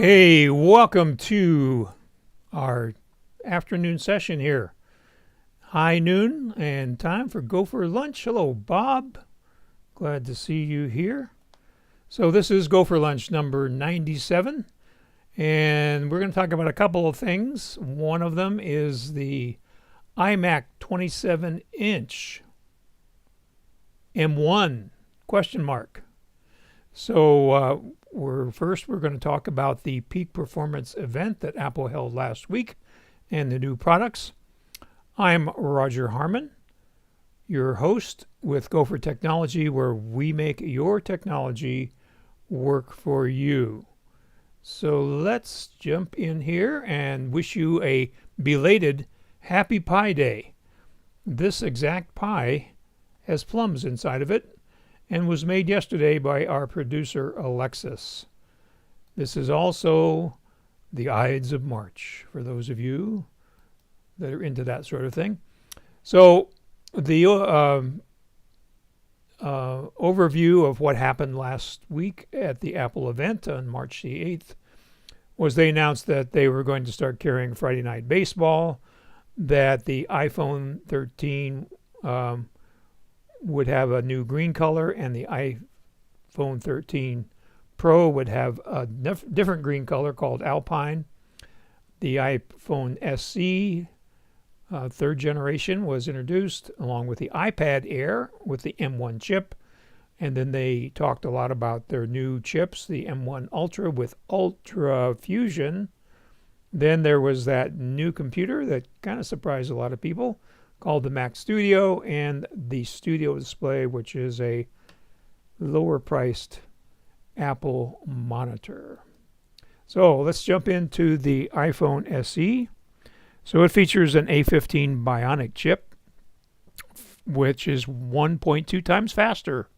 Hey, welcome to our afternoon session here. High noon and time for GoFor Lunch. Hello, Bob. Glad to see you here. So this is GoFor Lunch number 97, and we're going to talk about a couple of things. One of them is the iMac 27-inch M1 question mark. So we're going to talk about the peak performance event that Apple held last week and the new products. I'm Roger Harmon, your host with GoFor Technology, where we make your technology work for you. So let's jump in here and wish you a belated Happy Pie Day. This exact pie has plums inside of it and was made yesterday by our producer Alexis. This is also the Ides of March for those of you that are into that sort of thing. So the overview of what happened last week at the Apple event on March the 8th was they announced that they were going to start carrying Friday Night Baseball, that the iPhone 13 would have a new green color, and the iPhone 13 Pro would have a different green color called Alpine. The iPhone SE third generation was introduced, along with the iPad Air with the M1 chip. And then they talked a lot about their new chips, the M1 Ultra with Ultra Fusion. Then there was that new computer that kind of surprised a lot of people, called the Mac Studio, and the Studio Display, which is a lower priced Apple monitor. So let's jump into the iPhone SE. So it features an A15 Bionic chip, which is 1.2 times faster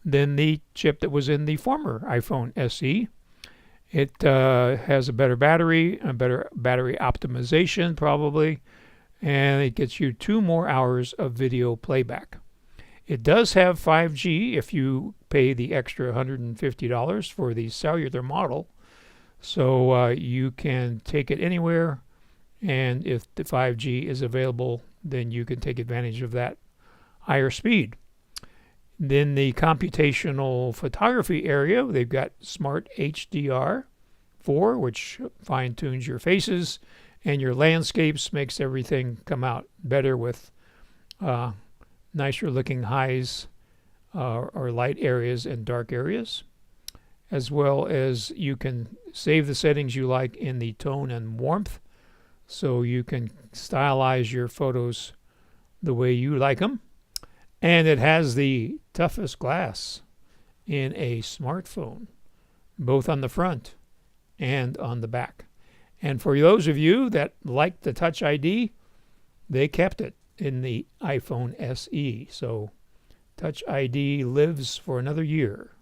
than the chip that was in the former iPhone SE. It has a better battery optimization probably, and it gets you 2 more hours of video playback. It does have 5G if you pay the extra $150 for the cellular model, so you can take it anywhere, and if the 5G is available, then you can take advantage of that higher speed. Then the computational photography area, they've got Smart HDR4, which fine-tunes your faces and your landscapes, makes everything come out better with nicer looking highs or light areas and dark areas, as well as you can save the settings you like in the tone and warmth, so you can stylize your photos the way you like them. And it has the toughest glass in a smartphone, both on the front and on the back. And for those of you that like the Touch ID, they kept it in the iPhone SE. So Touch ID lives for another year.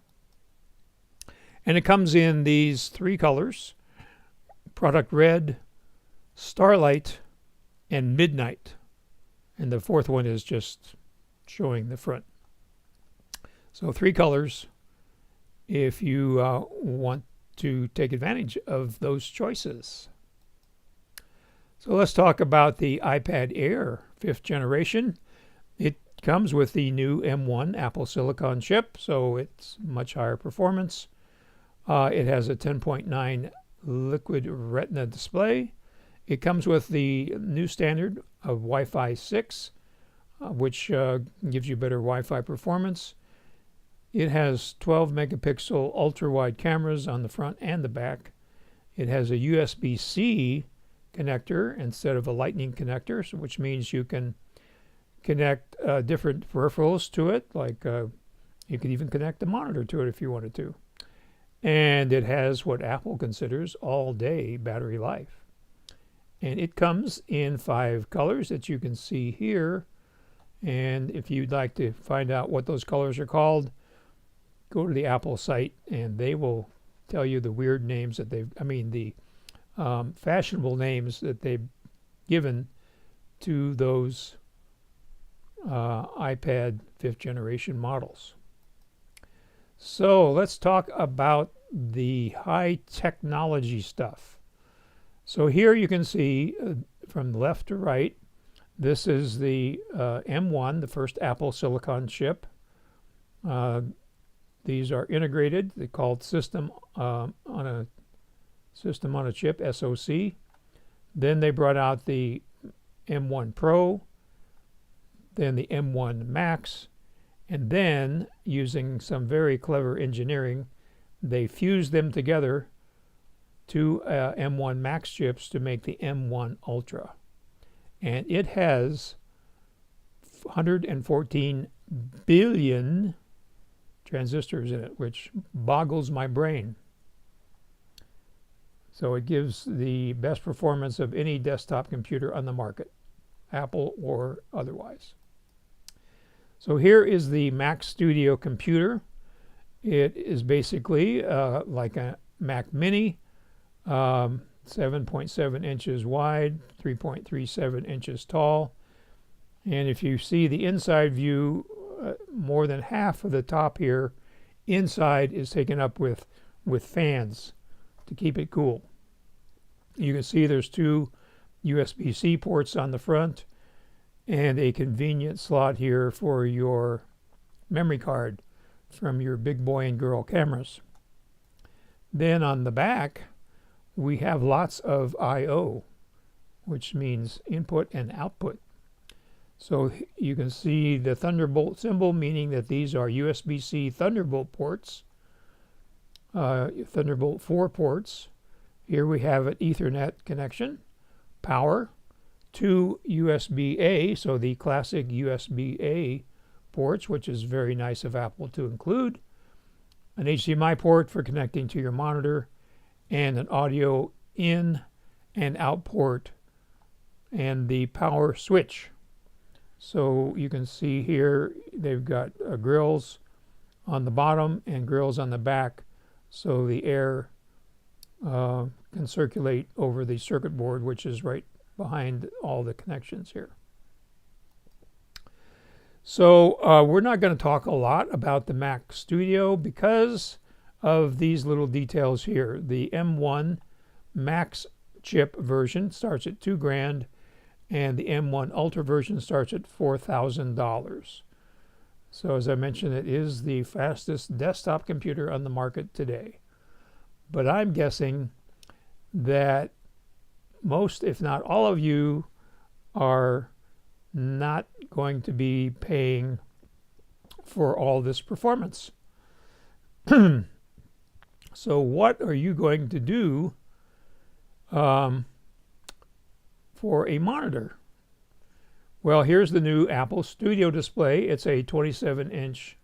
And it comes in these 3 colors: Product Red, Starlight, and Midnight. And the 4th one is just showing the front. So 3 colors if you want to take advantage of those choices. So let's talk about the iPad Air 5th generation. It comes with the new M1 Apple Silicon chip, so it's much higher performance. It has a 10.9 Liquid Retina display. It comes with the new standard of Wi-Fi 6, which gives you better Wi-Fi performance. It has 12 megapixel ultra-wide cameras on the front and the back. It has a USB-C connector instead of a Lightning connector, which means you can connect different peripherals to it, like you could even connect a monitor to it if you wanted to. And it has what Apple considers all-day battery life. And it comes in 5 colors that you can see here. And if you'd like to find out what those colors are called, go to the Apple site and they will tell you the weird names that the fashionable names that they've given to those iPad 5th generation models. So let's talk about the high technology stuff. So here you can see from left to right, this is the M1, the first Apple Silicon chip. These are integrated. They're called system on a chip, SoC. Then they brought out the M1 Pro, then the M1 Max, and then using some very clever engineering, they fused them together to M1 Max chips to make the M1 Ultra. And it has 114 billion transistors in it, which boggles my brain. So it gives the best performance of any desktop computer on the market, Apple or otherwise. So here is the Mac Studio computer. It is basically like a Mac Mini, 7.7 inches wide, 3.37 inches tall. And if you see the inside view, more than half of the top here inside is taken up with fans to keep it cool. You can see there's two USB-C ports on the front and a convenient slot here for your memory card from your big boy and girl cameras. Then on the back, we have lots of I/O, which means input and output. So you can see the Thunderbolt symbol, meaning that these are USB-C Thunderbolt ports, Thunderbolt 4 ports. Here we have an Ethernet connection, power, two USB-A, so the classic USB-A ports, which is very nice of Apple to include, an HDMI port for connecting to your monitor, and an audio in and out port, and the power switch. So you can see here they've got grills on the bottom and grills on the back, so the air can circulate over the circuit board, which is right behind all the connections here. So we're not going to talk a lot about the Mac Studio because of these little details here. The M1 Max chip version starts at $2,000, and the M1 Ultra version starts at $4,000. So as I mentioned, it is the fastest desktop computer on the market today. But I'm guessing that most, if not all of you, are not going to be paying for all this performance. So what are you going to do for a monitor? Well, here's the new Apple Studio display. It's a 27-inch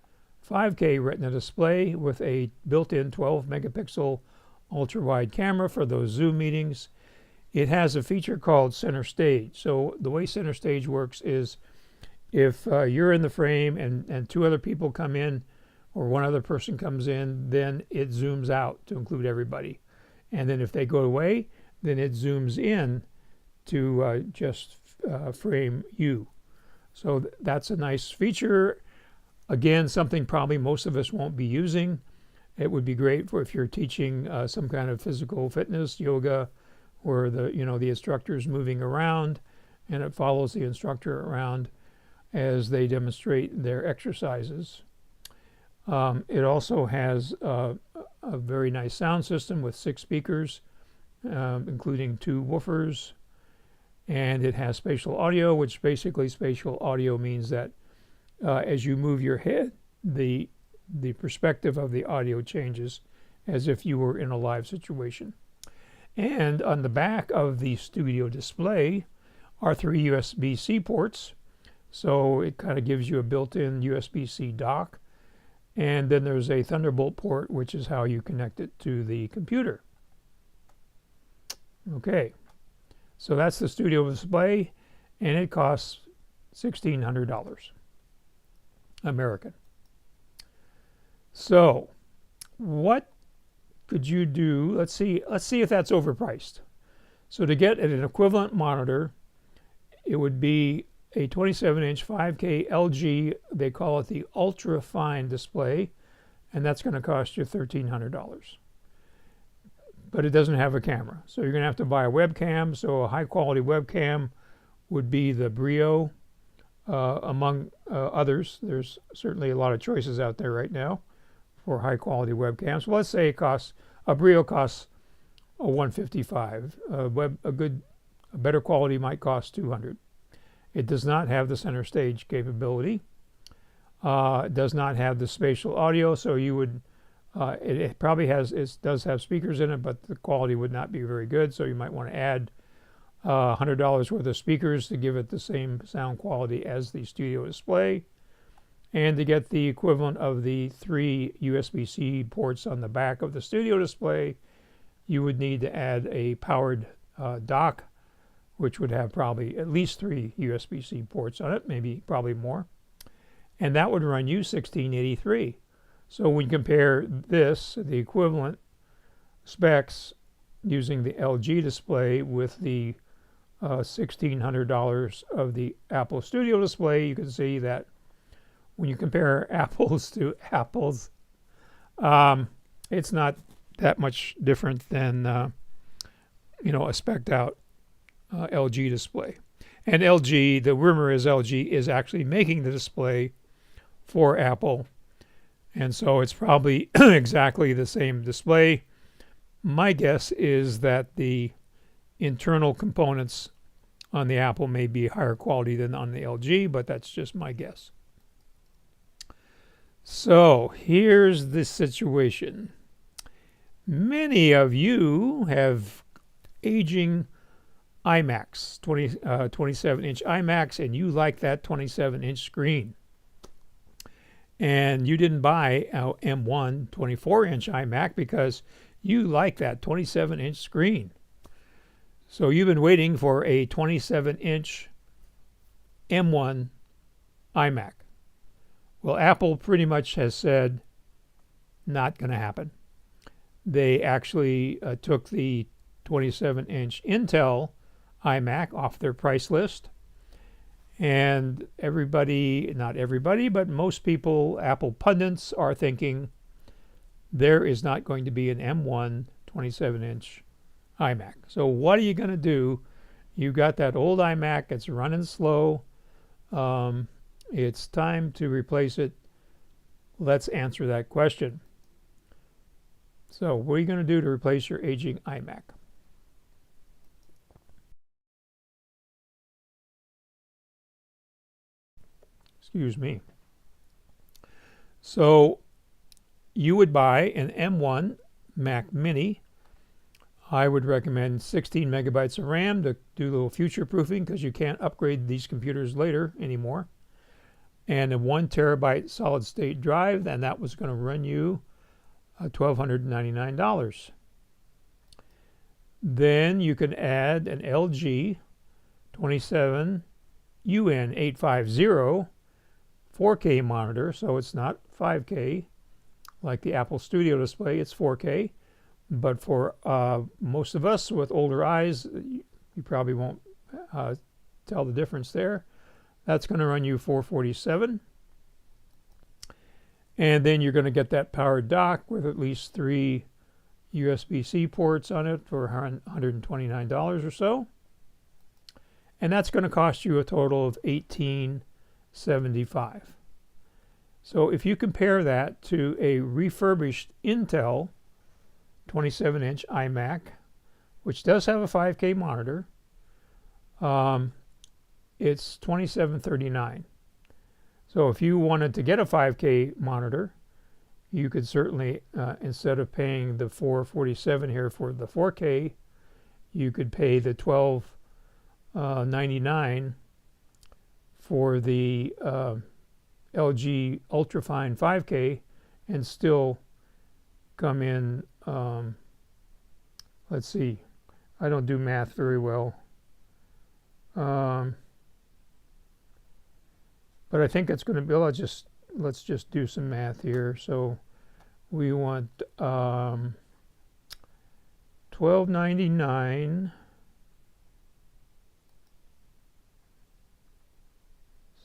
5K Retina display with a built-in 12 megapixel ultra-wide camera for those Zoom meetings. It has a feature called Center Stage. So the way Center Stage works is if you're in the frame and two other people come in or one other person comes in, then it zooms out to include everybody. And then if they go away, then it zooms in to just frame you. So that's a nice feature. Again, something probably most of us won't be using. It would be great for if you're teaching some kind of physical fitness, yoga, where the instructor is moving around and it follows the instructor around as they demonstrate their exercises. It also has a very nice sound system with 6 speakers, including 2 woofers, and it has spatial audio, which basically spatial audio means that as you move your head, the perspective of the audio changes as if you were in a live situation. And on the back of the Studio display are 3 USB-C ports, so it kind of gives you a built-in USB-C dock. And then there's a Thunderbolt port, which is how you connect it to the computer. Okay, so that's the Studio display, and it costs $1,600 American. So what could you do? Let's see if that's overpriced. So to get an equivalent monitor, it would be a 27-inch 5K LG, they call it the Ultra Fine display, and that's going to cost you $1,300. but it doesn't have a camera. So you're going to have to buy a webcam. So a high quality webcam would be the Brio, among others. There's certainly a lot of choices out there right now for high quality webcams. Well, let's say a Brio costs a 155. A better quality might cost 200. It does not have the center stage capability. It does not have the spatial audio, so you would it probably does have speakers in it, but the quality would not be very good. So you might want to add $100 worth of speakers to give it the same sound quality as the studio display. And to get the equivalent of the 3 USB-C ports on the back of the studio display, you would need to add a powered dock, which would have probably at least 3 USB-C ports on it, probably more. And that would run you $1,683. So when you compare this, the equivalent specs using the LG display with the $1,600 of the Apple Studio display, you can see that when you compare apples to apples, it's not that much different than a spec'd out LG display. And LG, the rumor is LG is actually making the display for Apple, and so it's probably exactly the same display. My guess is that the internal components on the Apple may be higher quality than on the LG, but that's just my guess. So here's the situation. Many of you have aging iMacs, 27-inch iMacs, and you like that 27-inch screen. And you didn't buy an M1 24-inch iMac because you like that 27-inch screen. So you've been waiting for a 27-inch M1 iMac. Well, Apple pretty much has said not going to happen. They actually took the 27-inch Intel iMac off their price list. And everybody, not everybody, but most people, Apple pundits, are thinking there is not going to be an M1 27-inch iMac. So what are you going to do? You've got that old iMac, it's running slow. It's time to replace it. Let's answer that question. So what are you going to do to replace your aging iMac? Excuse me. So you would buy an M1 Mac Mini. I would recommend 16 megabytes of RAM to do a little future proofing because you can't upgrade these computers later anymore. And a 1 terabyte solid state drive, and that was going to run you $1,299. Then you can add an LG 27UN850 4K monitor, so it's not 5K like the Apple Studio display, it's 4K. But for most of us with older eyes, you probably won't tell the difference there. That's going to run you $447. And then you're going to get that powered dock with at least 3 USB-C ports on it for $129 or so. And that's going to cost you a total of $1,875. So if you compare that to a refurbished Intel 27-inch iMac, which does have a 5K monitor, it's $2,739. So if you wanted to get a 5K monitor, you could certainly, instead of paying the $447 here for the 4K, you could pay the $1,299 for the LG Ultrafine 5K and still come in, let's see, I don't do math very well, but I think it's going to be, let's just do some math here. So we want $1,299.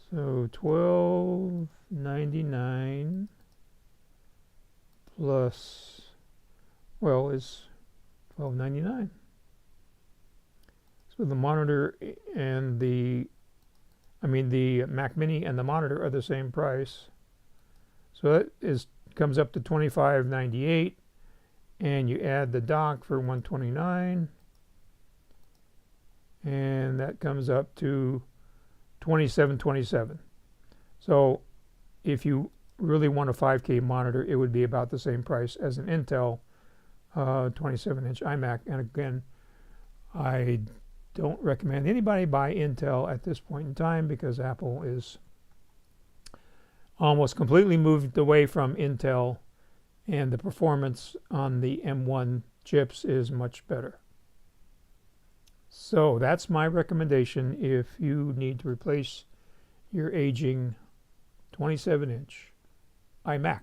So $1,299 plus, well, is $12.99. So the monitor and the Mac Mini and the monitor are the same price. So that comes up to $25.98, and you add the dock for $129, and that comes up to $27.27. So if you really want a 5K monitor, it would be about the same price as an Intel 27-inch iMac. And again, I don't recommend anybody buy Intel at this point in time because Apple is almost completely moved away from Intel, and the performance on the M1 chips is much better. So that's my recommendation if you need to replace your aging 27-inch iMac.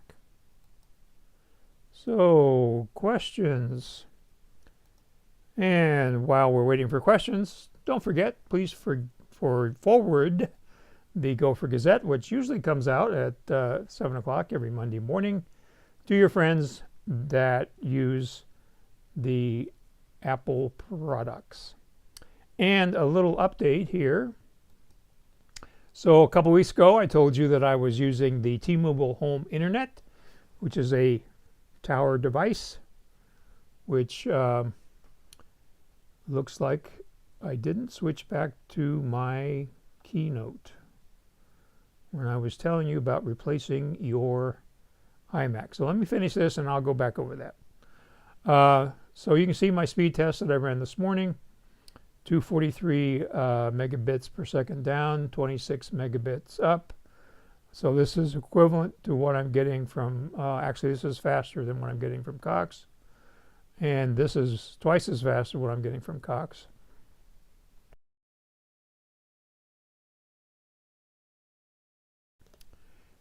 So, questions. And while we're waiting for questions, don't forget, please forward the GoFor Gazette, which usually comes out at 7 o'clock every Monday morning, to your friends that use the Apple products. And a little update here. So a couple weeks ago, I told you that I was using the T-Mobile Home Internet, which is a tower device, which looks like I didn't switch back to my keynote when I was telling you about replacing your iMac. So let me finish this and I'll go back over that. So you can see my speed test that I ran this morning. 243 megabits per second down, 26 megabits up. So this is equivalent to what I'm getting from, actually this is faster than what I'm getting from Cox. And this is twice as fast as what I'm getting from Cox.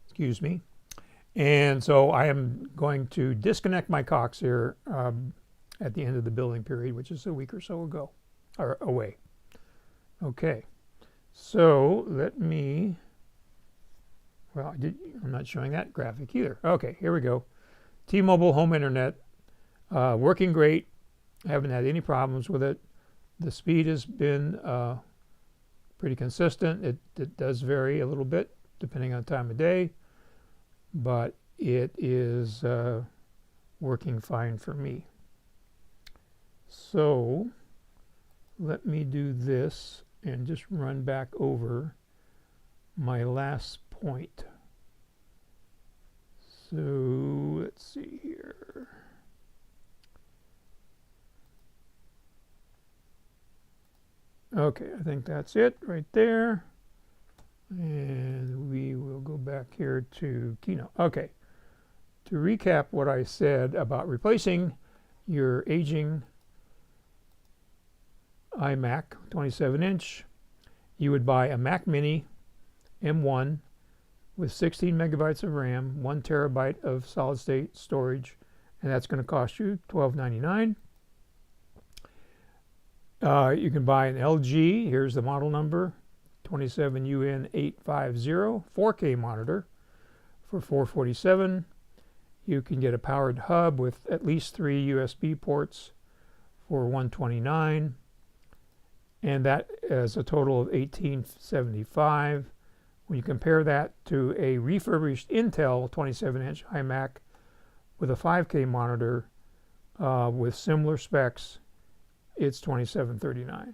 Excuse me. And so I am going to disconnect my Cox here at the end of the billing period, which is a week or so ago, or away. Okay, so let me, well, I'm not showing that graphic either. Okay, here we go. T-Mobile Home Internet, working great. I haven't had any problems with it. The speed has been pretty consistent. It does vary a little bit depending on time of day, but it is working fine for me. So let me do this and just run back over my last point. So let's see here. Okay, I think that's it right there. And we will go back here to Keynote. Okay, to recap what I said about replacing your aging iMac 27-inch, you would buy a Mac Mini M1 with 16 megabytes of RAM, 1 terabyte of solid-state storage, and that's going to cost you $12.99. You can buy an LG, here's the model number, 27UN850 4K monitor for $447. You can get a powered hub with at least 3 USB ports for $129, and that is a total of $1875. When you compare that to a refurbished Intel 27-inch iMac with a 5K monitor with similar specs, it's $2739.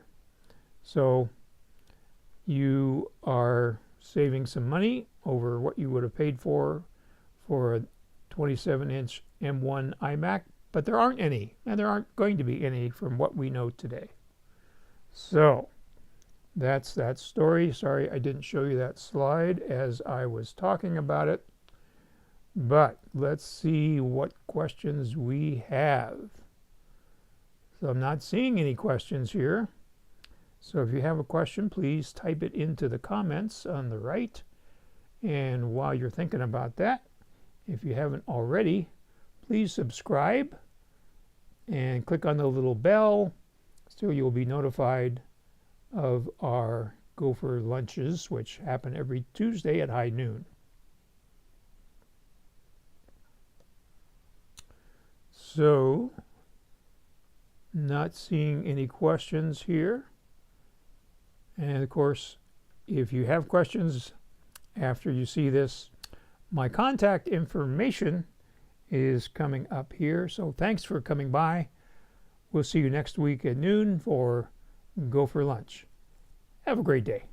So you are saving some money over what you would have paid for a 27-inch M1 iMac, but there aren't any, and there aren't going to be any from what we know today. So that's that story. Sorry I didn't show you that slide as I was talking about it, but let's see what questions we have. So I'm not seeing any questions here. So if you have a question, please type it into the comments on the right. And while you're thinking about that, if you haven't already, please subscribe and click on the little bell so you'll be notified of our GoFor Lunches, which happen every Tuesday at high noon. So Not seeing any questions here. And of course, if you have questions after you see this, my contact information is coming up here. So thanks for coming by. We'll see you next week at noon for Go for Lunch. Have a great day.